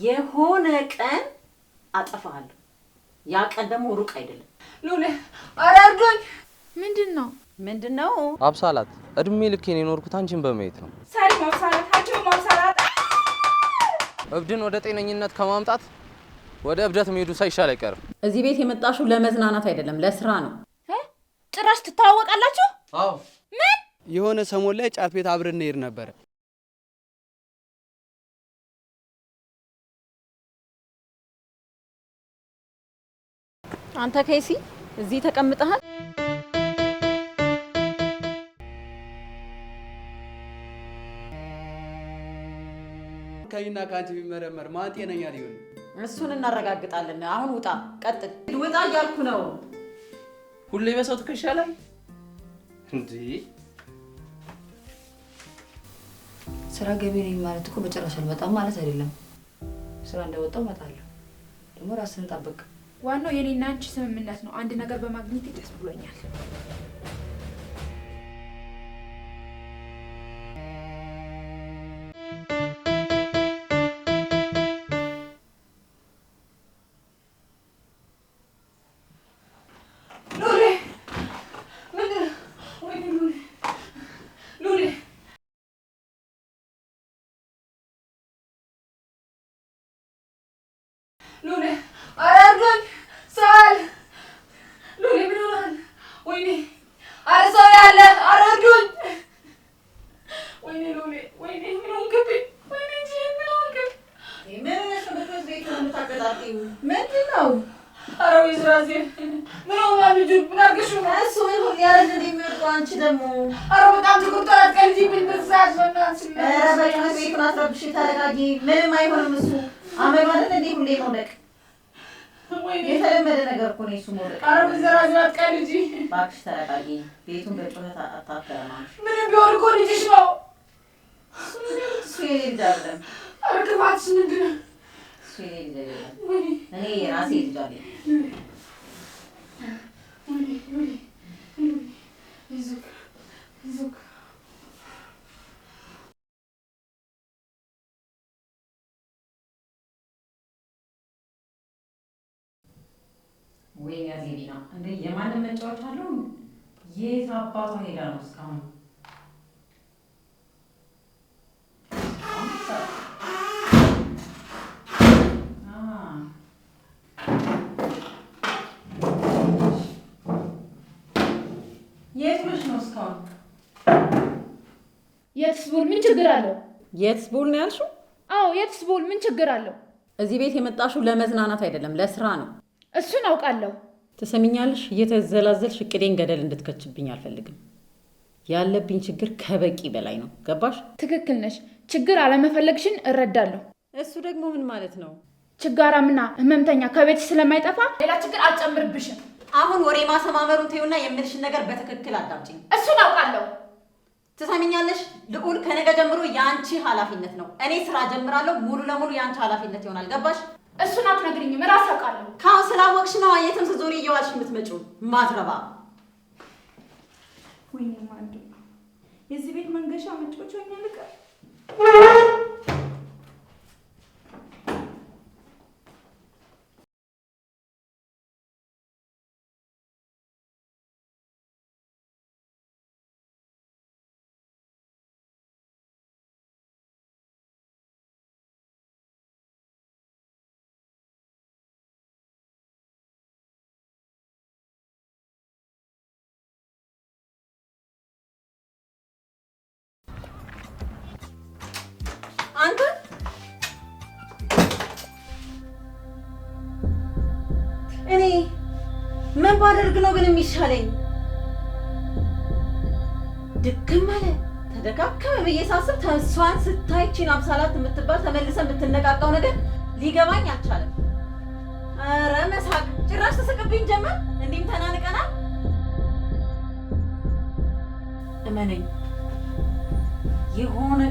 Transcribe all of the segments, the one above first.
የሆነ ቀን አጠፋለሁ። ያ ቀን ደግሞ ሩቅ አይደለም። ሉሌ አራርዶኝ ምንድነው? አብሳላት እድሜ ልኬን የኖርኩት አንቺን በማየት ነው። ሳሪ ማብሳላት እብድን ወደ ጤነኝነት ከማምጣት ወደ እብደት መሄዱ ሳይሻል አይቀርም። እዚህ ቤት የመጣሽው ለመዝናናት አይደለም ለስራ ነው። ጭራሽ ትተዋወቃላችሁ? አዎ። ምን? የሆነ ሰሞን ላይ ጫት ቤት አብረን እንሄድ ነበር። አንተ ከይሲ እዚህ ተቀምጠሃል? ከይና ካንቺ ቢመረመር ማን ጤነኛ ሊሆን? እሱን እናረጋግጣለን። አሁን ውጣ፣ ቀጥል። ውጣ እያልኩ ነው። ሁሌ በሰው ትከሻ ላይ እንዴ? ስራ ገቢ ነኝ ማለት እኮ በጭራሽ አልመጣም ማለት አይደለም። ስራ እንደወጣው እመጣለሁ። ደግሞ ራስን ጠብቅ። ዋናው የኔና አንቺ ስምምነት ነው። አንድ ነገር በማግኘት ደስ ብሎኛል። ሉሌ አራርዶኝ ሳል ሉሌ ምን ሆነሃል? ወይኔ አረ ሰው ያለ አራርዶኝ። ወይኔ ሉሌ ወይኔ ምን ሆንክብኝ? ወይኔ እንጂ ምን ሆንክብኝ? ምንድን ነው? አረ ወይ ዝራዜ ምን ሆነሃል? ልጁ ምን አድርገሽ ነው? እሱ ይሁን ያረድ እንደሚወጣው አንቺ ደግሞ አረ በጣም ተቆጣጣት። ቀልጂ ምን በዛት በእናትሽ። ኧረ በቃ ቤቱን አስረብሽ፣ ተረጋጊ። ምንም አይሆንም። እሱ አመል ማለት እንዴ ሁሌ መውደቅ የተለመደ ነገር እኮ ነው። እሱ መውደቅ። አረ በዘራዛት ቀልጂ። እባክሽ ተረጋጊ። ቤቱን በጩኸት አታከራማሽ። ምንም ቢሆን እኮ ልጅሽ ነው። እሱ የኔ ልጅ አይደለም። አረ ክፋትሽ ምንድን ነው? እሱ የኔ ልጅ አይደለም። እኔ የራሴ ልጅ አለኝ። ይዙክ ወይ ያዜቢና እንዴ የማንም መጫወቻ አለው? የት አባቷ ሄዳ ነው እስካሁን? የት ነሽ ነው እስካሁን? የትስቡል ምን ችግር አለው? የትስቡል ነው ያልሽው? አዎ የትስቡል ምን ችግር አለው? እዚህ ቤት የመጣሽው ለመዝናናት አይደለም ለስራ ነው። እሱን አውቃለሁ። ትሰሚኛለሽ? እየተዘላዘልሽ እቅዴን ገደል እንድትከችብኝ አልፈልግም። ያለብኝ ችግር ከበቂ በላይ ነው። ገባሽ? ትክክል ነሽ። ችግር አለመፈለግሽን እረዳለሁ። እሱ ደግሞ ምን ማለት ነው? ችጋራምና ህመምተኛ ከቤትሽ ስለማይጠፋ ሌላ ችግር አልጨምርብሽም። አሁን ወሬ ማሰማመሩን ተይውና የምልሽን ነገር በትክክል አዳምጪኝ። እሱን አውቃለሁ። ትሰሚኛለሽ? ልዑል ከነገ ጀምሮ የአንቺ ኃላፊነት ነው። እኔ ስራ ጀምራለሁ። ሙሉ ለሙሉ የአንቺ ኃላፊነት ይሆናል። ገባሽ? እሱን አትነግሪኝም። እራስ አውቃለሁ። ካሁን ስላወቅሽ ነው የትም ስትዞሪ እየዋልሽ የምትመጪው ማትረባ። ወይኔ ማንዱ የዚህ ቤት መንገሻ መጫወቻ ሆኛል። አንተ እኔ ምን ባደርግ ነው ግን የሚሻለኝ? ድክም አለ ተደካከመ ብዬ ሳስብ ተስፋን ስታይቺን አብሳላት የምትባል ተመልሰ የምትነቃቃው ነገር ሊገባኝ አልቻለም። ኧረ መሳቅ ጭራሽ ተስቅብኝ ጀመር። እንዲህም ተናንቀናል። እመነኝ የሆነ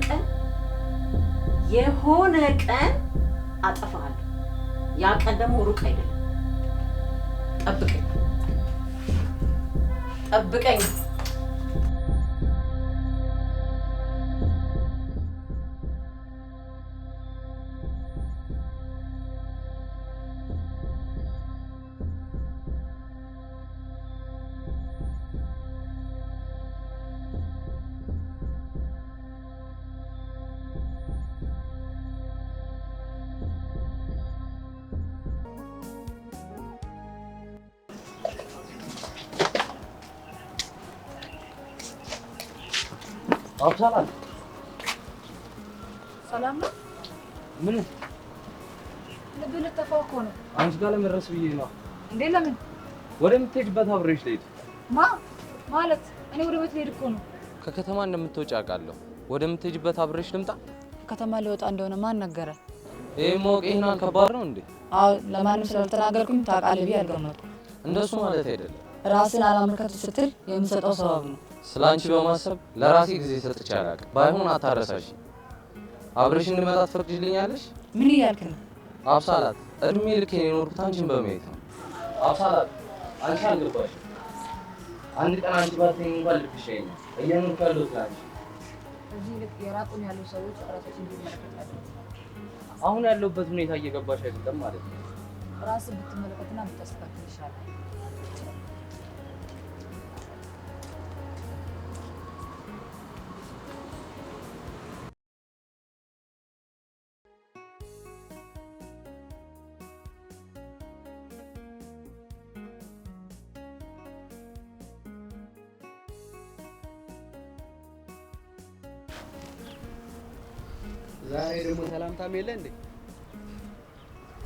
ቀን አጠፋለሁ። ያ ቀን ደግሞ ሩቅ አይደለም። ጠብቀኝ። አብሳላት ሰላም ነው? ምን ልብ ልትተፋው እኮ ነው። አንቺ ጋር ለመድረስ ብዬ ነው። እንዴ ለምን? ወደምትሄጂበት አብሬሽ ልሄድ። ማለት እኔ ወደ ቤት ልሄድ እኮ ነው። ከከተማ እንደምትወጪ አውቃለሁ። ወደምትሄጂበት አብሬሽ ልምጣ? ከተማ ሊወጣ እንደሆነ ማን ነገረ? ይሄ ማወቅ ይሄን ከባድ ነው እንዴ? አዎ ለማንም ስላልተናገርኩኝ ታውቃለህ ብዬ አልገመትኩም። እንደሱ ማለት አይደለም። ራስን አላመልከት ስትል የምሰጠው ሰበብ ነው። ስላንቺ በማሰብ ለራሴ ጊዜ ሰጥቼ አላውቅም። ባይሆን አታረሳሽ። አብሬሽ እንድመጣ ትፈቅጂልኛለሽ? ምን እያልክ ነው? አብሳላት እድሜ ልኬን የኖርኩት አንቺን በማየት ነው። አብሳላት አንቺ አልገባሽም። አንድ ቀን አንቺ ባትይኝ እንኳን ልብሽ አይደለም እየኖርኩ ያለሁት ለአንቺ። እዚህ ልክ የራቁን ያሉ ሰዎች ራሳቸውን እንዲመለከታሉ። አሁን ያለሁበት ሁኔታ እየገባሽ አይደለም ማለት ነው። ራስን ብትመለከትና ብታስተካክል ይሻላል። ዛሬ ደግሞ ሰላምታም የለ እንዴ?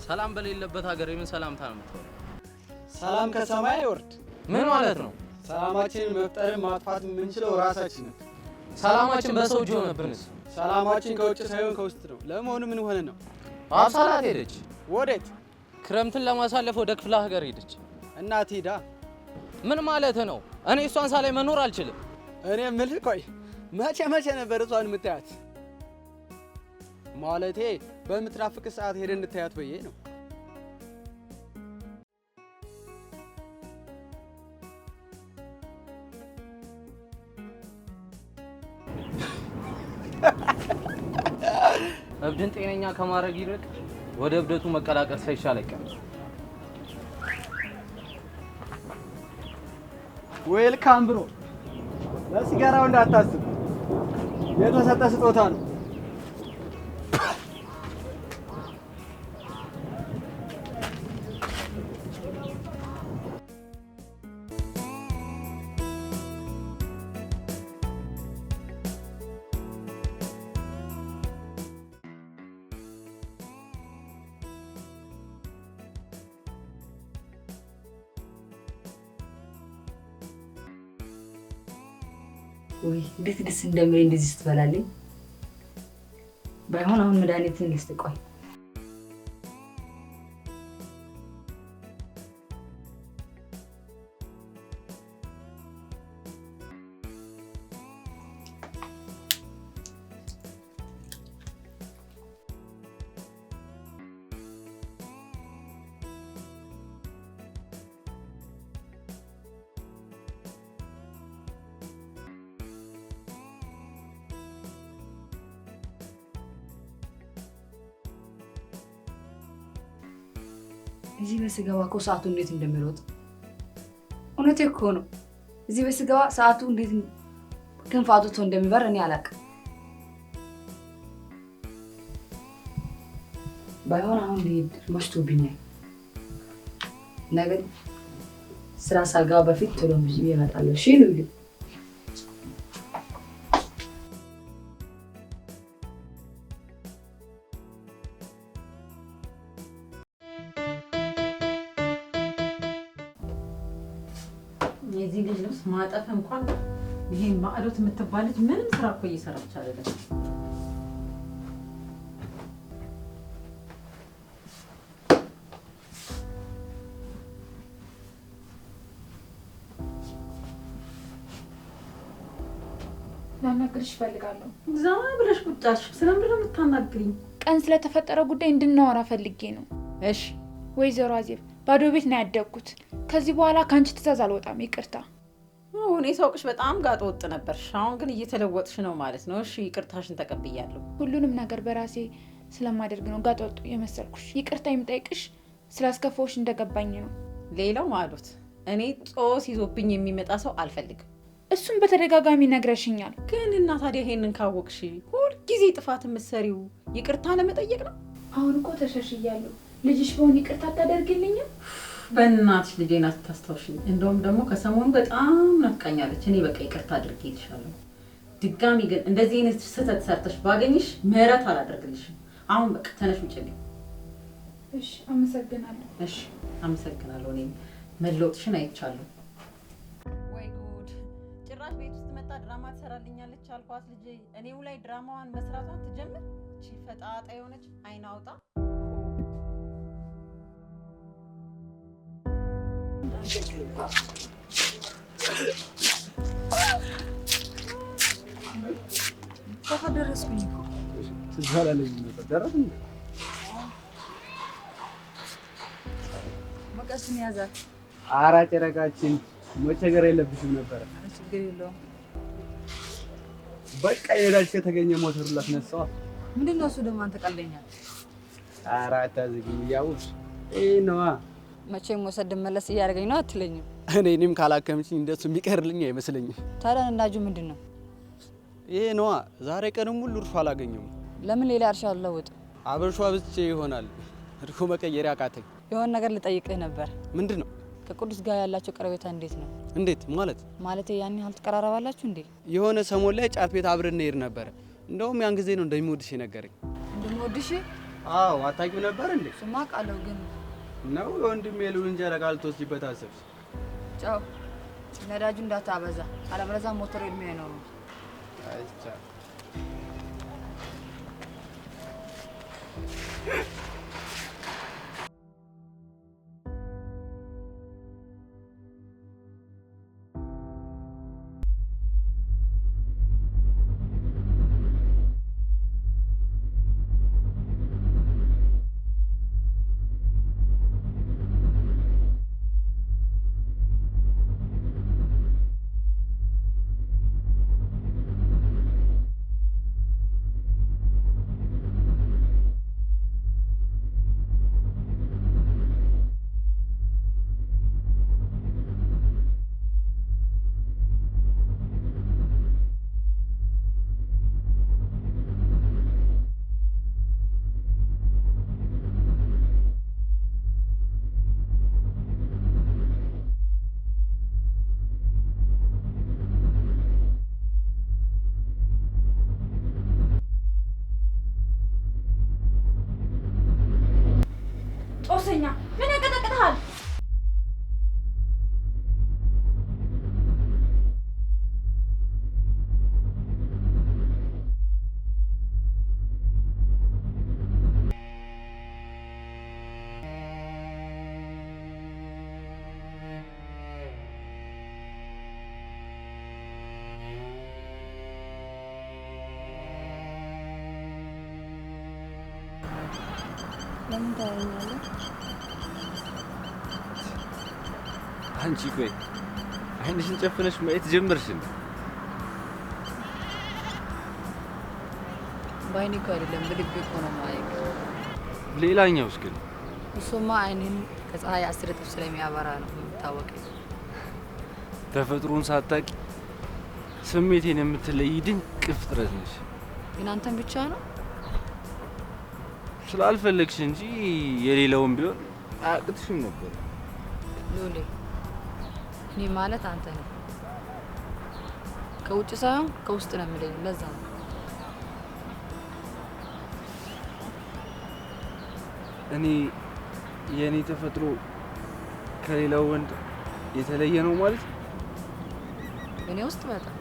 ሰላም በሌለበት ሀገር የምን ሰላምታ ነው የምትሆነው? ሰላም ከሰማይ አይወርድ። ምን ማለት ነው? ሰላማችንን መፍጠርን ማጥፋት የምንችለው ራሳችን ነን። ሰላማችን በሰው እጅ ሆነብንስ? ሰላማችን ከውጭ ሳይሆን ከውስጥ ነው። ለመሆኑ ምን ሆነ ነው? አብሳላት ሄደች። ወዴት? ክረምትን ለማሳለፍ ወደ ክፍለ ሀገር ሄደች። እናት ሄዳ? ምን ማለት ነው? እኔ እሷን ሳላይ መኖር አልችልም። እኔ የምልህ ቆይ መቼ ነበር እሷን የምታያት? ማለቴ በምትናፍቅ ሰዓት ሄደን እንታያት በዬ ነው። እብድን ጤነኛ ከማድረግ ይልቅ ወደ እብደቱ መቀላቀል ሳይሻል አይቀርም። ዌልካም ብሮ። ለሲጋራው እንዳታስብ፣ የተሰጠ ስጦታ ነው። ወይ እንዴት ደስ እንደሚል እንደዚህ ስትበላልኝ። ባይሆን አሁን መድኃኒትን ልስጥ። ቆይ እዚህ በስገባ እኮ ሰዓቱ እንዴት እንደሚሮጥ እውነቴ እኮ ነው። እዚህ በስገባ ሰዓቱ እንዴት ክንፍ አውጥቶ እንደሚበር እኔ አላውቅም። ባይሆን አሁን ልሄድ መሽቶብኛል። ነገ ስራ ሳልገባ በፊት ቶሎ ብዬ እመጣለሁ። እሺ ሉሊ? የዚህ ልጅ ልብስ ማጠፍ እንኳን ይሄ ማዕዶት የምትባል ልጅ ምንም ስራ እኮ እየሰራች አይደለም። ላናግርሽ እፈልጋለሁ። ዝም ብለሽ ቁጭ አልሽ። ስለምንድን ነው የምታናግሪኝ? ቀን ስለተፈጠረ ጉዳይ እንድናወራ ፈልጌ ነው። እሺ ወይዘሮ አዜብ ባዶ ቤት ነው ያደግኩት። ከዚህ በኋላ ከአንቺ ትእዛዝ አልወጣም። ይቅርታ። እኔ ሳውቅሽ በጣም ጋጥ ወጥ ነበርሽ። አሁን ግን እየተለወጥሽ ነው ማለት ነው። እሺ ይቅርታሽን ተቀብያለሁ። ሁሉንም ነገር በራሴ ስለማደርግ ነው ጋጥ ወጡ የመሰልኩሽ። ይቅርታ የምጠይቅሽ ስላስከፋውሽ እንደገባኝ ነው። ሌላው ማዕዶት፣ እኔ ጦስ ይዞብኝ የሚመጣ ሰው አልፈልግም። እሱም በተደጋጋሚ ነግረሽኛል። ግን እና ታዲያ ይሄንን ካወቅሽ ሁልጊዜ ጥፋት የምትሰሪው ይቅርታ ለመጠየቅ ነው? አሁን እኮ ተሸሽያለሁ። ልጅሽ በሆን ይቅርታ አታደርግልኝም? በእናትሽ ልጄን አታስታውሽኝ። እንደውም ደግሞ ከሰሞኑ በጣም ናፍቃኛለች። እኔ በቃ ይቅርታ አድርጌልሻለሁ። ድጋሚ ግን እንደዚህ አይነት ስህተት ሰርተሽ ባገኝሽ ምህረት አላደርግልሽም። አሁን በቃ ተነሽ ውጭልኝ። እሺ አመሰግናለሁ። እሺ አመሰግናለሁ። እኔም መለወጥሽን አይቻለሁ። ወይ ጉድ! ጭራሽ ቤት ውስጥ መጣ ድራማ ትሰራልኛለች አልኳት ልጄ። እኔው ላይ ድራማዋን መስራቷን ትጀምር። እቺ ፈጣጣ የሆነች አይን አውጣ። ተፈደረስኩኝ እኮ ትዛላለኝ ነበር። ደረስ እንዴ? መቀስን ያዛት። ኧረ ጨረቃችን መቸገር የለብሽም ነበር። ችግር የለውም። በቃ የነዳጅ ከተገኘ ሞተሩ ላስነሳዋ። ምንድን ነው እሱ ደግሞ? አንተ ቀልደኛል። ኧረ አታዝጊኝ እያወቅሽ ይሄ ነዋ። መቼም ወሰድ መለስ እያደረገኝ ነው አትለኝም? እኔንም ካላከምሽኝ እንደሱ የሚቀርልኝ አይመስለኝም። ታዲያ ነዳጁ ምንድን ነው? ይሄ ነዋ። ዛሬ ቀንም ሙሉ እርሾ አላገኘሁም። ለምን ሌላ እርሻ አለውጥ? አበርሿ ብቻ ይሆናል እርሾ መቀየሪያ አቃተኝ። የሆነ ነገር ልጠይቅህ ነበር። ምንድን ነው? ከቅዱስ ጋር ያላቸው ቀረቤታ እንዴት ነው? እንዴት ማለት? ማለቴ ያን ያህል ትቀራረባላችሁ እንዴ? የሆነ ሰሞን ላይ ጫት ቤት አብረን እንሄድ ነበረ። እንደውም ያን ጊዜ ነው እንደሚወድሽ የነገረኝ። እንደምወድሽ? አዎ። አታውቂው ነበር እንዴ? እሱማ አውቃለሁ፣ ግን ነው የወንድሜ ልዑልን ጨረቃ ልትወስጂበት አሰብሽ? ጫው ነዳጁ እንዳታበዛ፣ አለበለዚያ ሞተሩ እድሜ አይኖረውም። አይቻልም። ጦሰኛ ምን ያቀጠቅጥሃል? ለምን ታየኛለህ? አንቺ ቆይ አይንሽን ጨፍነሽ ማየት ጀመርሽ እንዴ? በአይኔ እኮ አይደለም በልቤ እኮ ነው የማየው። ሌላኛውስ ግን? እሱማ አይኔን ከፀሐይ 10 እጥፍ ስለሚያበራ ነው የሚታወቀኝ። ተፈጥሮን ሳታቂ ስሜቴን የምትለይ ድንቅ ፍጥረት ነሽ። ግን አንተን ብቻ ነው ስላልፈለግሽ እንጂ የሌላውን ቢሆን አያቅትሽም ነበር። ሎሌ፣ እኔ ማለት አንተ ነው። ከውጭ ሳይሆን ከውስጥ ነው የምለኝ። ለዛ ነው እኔ የእኔ ተፈጥሮ ከሌላው ወንድ የተለየ ነው ማለት ነው። እኔ ውስጥ በጣም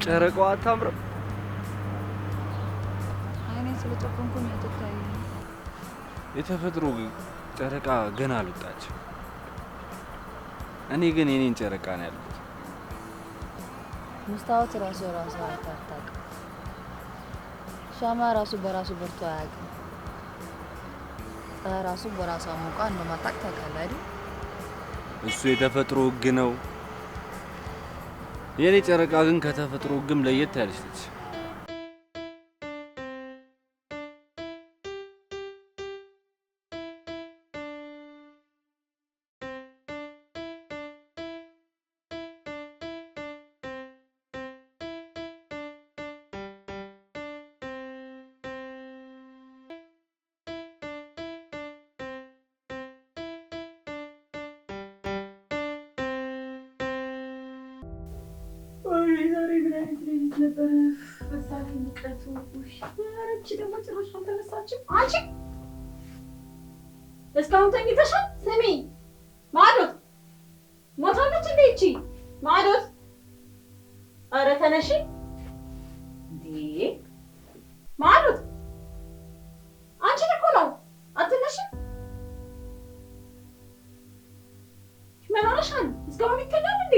ጨረቃዋ አታምርም? አይኔ ስለጨፈንኩኝ ያተታይ የተፈጥሮ ጨረቃ ገና አልወጣችም። እኔ ግን የኔን ጨረቃ ነው ያልኩት። መስታወት ራሱ አታውቅም። ሻማ ራሱ በራሱ በርቶ አያውቅም። ፀሐይ ራሱ በራሷ ሞቃ እንደማታውቅ ታውቃለህ አይደል? እሱ የተፈጥሮ ሕግ ነው። የኔ ጨረቃ ግን ከተፈጥሮ ሕግም ለየት ያለች ነች። ነበር በዛ ላይ ሙቀቱ። አረቺ ደግሞ ጭራሽ አልተነሳችም። አንቺ እስካሁን ተኝተሻል? ስሚ ማዶት ሞታለች እንዴ እቺ ማዶት? አረ ተነሺ እንዴ ማዶት! አንቺ እኮ ነው አትነሺም? ምን ሆነሻል? እስካሁን ይተኛል እንዴ?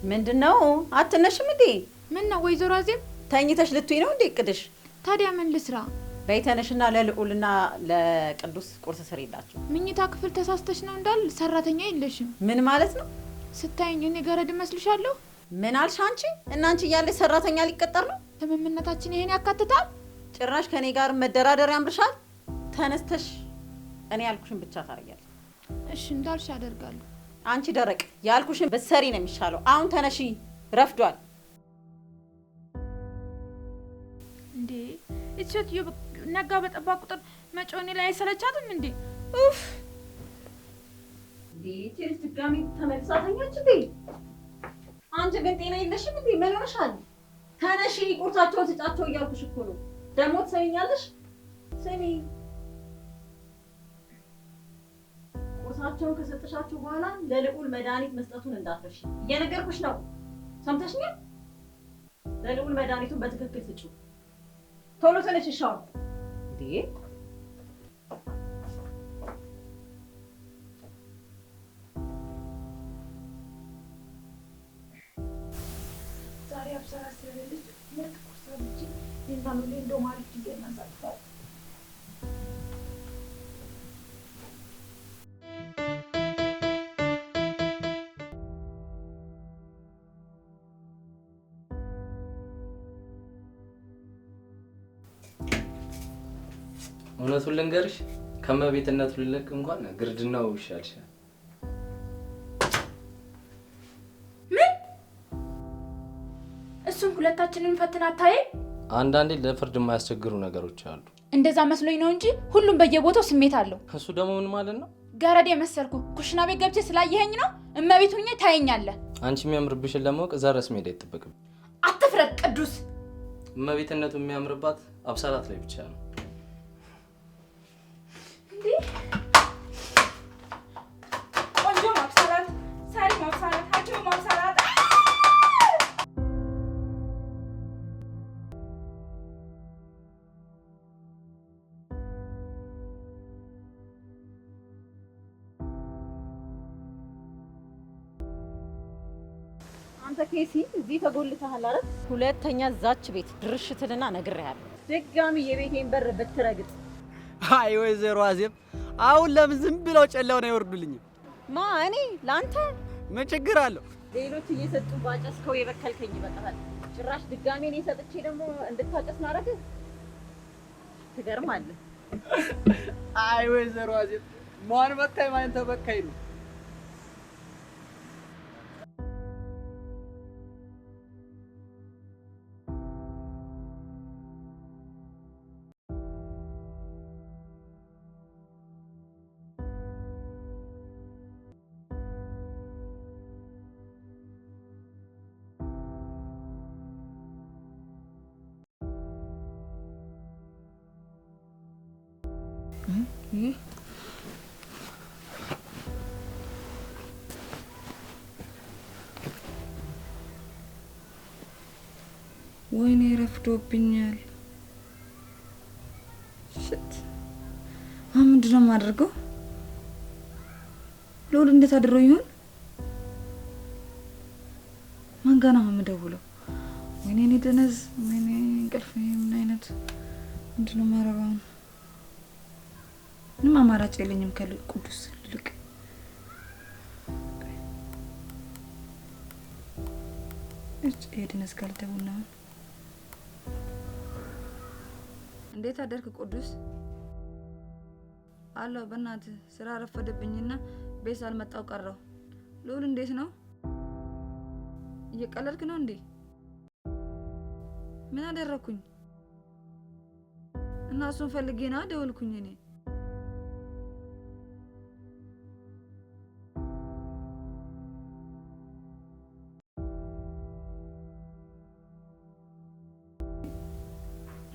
ምንድነው? አትነሽም እንዴ? ምን ነው ወይዘሮ አዜብ? ተኝተሽ ልትይ ነው እንዴ እቅድሽ? ታዲያ ምን ልስራ? በይተነሽና ለልዑልና ለቅዱስ ቁርስ ስሪላቸው። ምኝታ ክፍል ተሳስተሽ ነው እንዳል ሰራተኛ የለሽም። ምን ማለት ነው? ስታይኝ እኔ ገረድ መስልሻለሁ? ምን አልሽ አንቺ? እና አንቺ እያለሽ ሰራተኛ ሊቀጠር ነው? ስምምነታችን ይሄን ያካትታል? ጭራሽ ከኔ ጋር መደራደር ያምርሻል? ተነስተሽ እኔ ያልኩሽን ብቻ ታረጊያለሽ። እሺ እንዳልሽ አደርጋለሁ። አንቺ ደረቅ ያልኩሽን በሰሪ ነው የሚሻለው። አሁን ተነሺ፣ ረፍዷል። እንዴ እቺት ነጋ በጠባ ቁጥር መጮኔ ላይ አይሰለቻትም እንዴ? ኡፍ ዲቲስ ድጋሚ ተመልሳ ተኛች እንዴ? አንቺ ግን ጤና የለሽም እንዴ? ምን ሆነሻል? ተነሺ፣ ቁርሳቸውን ስጫቸው እያልኩሽ እኮ ነው። ደግሞ ትሰሚኛለሽ? ስሚ፣ ቁርሳቸውን ከሰጠሻቸው በኋላ ለልዑል መድኃኒት መስጠቱን እንዳትረሺ። እየነገርኩሽ ነው። ሰምተሽኛል? ለልዑል መድኃኒቱን በትክክል ስጪው። ቶሎ ተነሽ። ሻው እንዴ ዛሬ አብሰራ ስለሌለች ምርጥ ቁርስ አብጂ ይንታምሌ እንደው ማለት ይገናዛታል። እውነቱን ልንገርሽ ከመቤትነቱ ልለቅ እንኳን ግርድናው ይሻልሻል። ምን? እሱን ሁለታችንን ፈትና ታዬ። አንዳንዴ ለፍርድ የማያስቸግሩ ነገሮች አሉ። እንደዛ መስሎኝ ነው እንጂ ሁሉም በየቦታው ስሜት አለው። እሱ ደግሞ ምን ማለት ነው? ገረድ የመሰልኩ ኩሽና ቤት ገብቼ ስላየኸኝ ነው እመቤት ሆኜ ታየኛለህ። አንቺ የሚያምርብሽን ለማወቅ እዛ ድረስ መሄድ አይጠበቅም። አትፍረድ ቅዱስ። እመቤትነቱ የሚያምርባት አብሳላት ላይ ብቻ ነው። ቆንጆ ማብሰላት፣ ሳሪ ማብሰላት፣ ሐኪም ማብሰላት። አንተ ኬሲ እዚህ ተጎልተሃል አይደል? ሁለተኛ ዛች ቤት ድርሽትልና ነግሬሃለሁ። ድጋሚ የቤቴን በር ብትረግጥ። አይ ወይዘሮ አዜብ አሁን ለምን ዝም ብለው ጨላው ነው ይወርዱልኝ? ማ እኔ ላንተ ምን ችግር አለው? ሌሎች እየሰጡ ባጨስከው የበከልከኝ ይበቃል። ጭራሽ ድጋሚ እኔ ሰጥቼ ደግሞ እንድታጨስ ማረግ ትገርማለህ። አይ ወይዘሮ አዜብ ማን በካይ ማን ተበካይ ነው? ወይኔ ረፍዶብኛል። ሽት አሁን ምንድን ነው የማደርገው? ልዑል እንዴት አድሮ ይሆን? ማን ጋር ነው የምደውለው? ወይኔ እኔ ደነዝ፣ ወይኔ እንቅልፍ። ምን አይነት ምንድን ነው የማደርገው? ምንም አማራጭ የለኝም ከቅዱስ ልቅ። የደነዝ ጋር ልደውል ነው። እንዴት አደርክ ቅዱስ? አሎ በእናትህ ስራ ረፈደብኝና ቤት ሳልመጣው ቀረው። ልዑል እንዴት ነው? እየቀለድክ ነው እንዴ? ምን አደረኩኝ? እና እሱን ፈልጌ ነው ደወልኩኝ እኔ።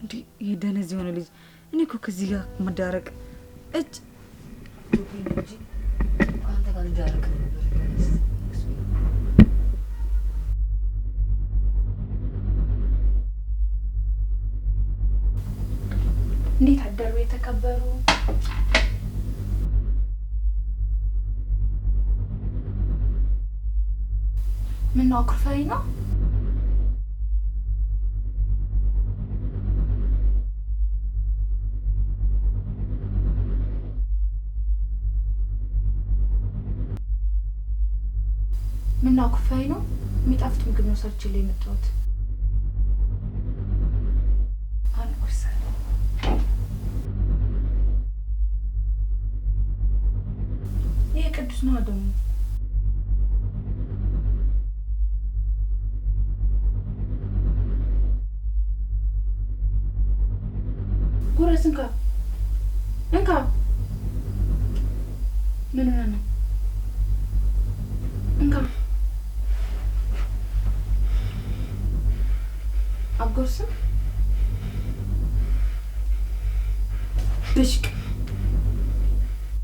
እንዴ ይደነዝ የሆነ ልጅ እኔ እኮ ከዚህ ጋር መዳረቅ እጭ አንተ ጋር እንዳረክ እንዴት አደሩ የተከበሩ? ምን ነው አኩርፈኝ ነው? ምን ነው አኩርፈኝ ነው? የሚጣፍጥ ምግብ ነው ሰርችልኝ የመጣሁት። ይሄ ቅዱስ ነው ደግሞ ጉረስ እንካ እንካ። ምን ሆነ ነው? እንካ አጎርስም ብሽቅ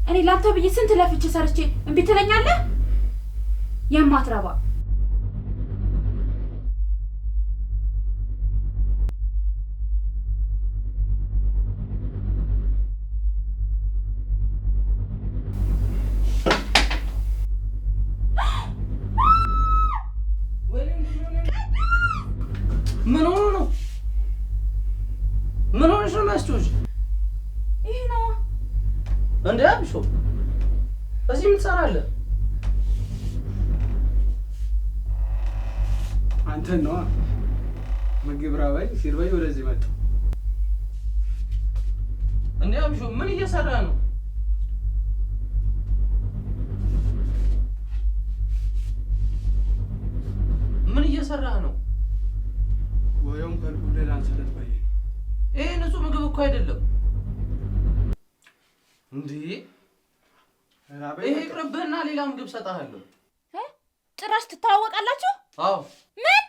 እኔ ላንተ ብዬ ስንት ለፍቼ ሰርቼ እምቢ ትለኛለህ? የማትረባ ምን ሆኖ ነው? ምን ሆነሽ ነው የሚያስጮሽ? ይሄ ነው እንዴ አብሾ እዚህ ምን ትሰራለህ? አንተን ነዋ ምግብ ራበኝ ሲርበኝ ወደዚህ መጣሁ። እንዴ አብሾ ምን እየሰራ ነው? ምን እየሰራ ነው? ወይም ከልቡ ሌላ አንሰለት ባይ ይሄ ንጹህ ምግብ እኮ አይደለም እንዴ። ይሄ ቅርብህና ሌላ ምግብ ሰጣለሁ። ጭራሽ ትተዋወቃላችሁ? አዎ ምን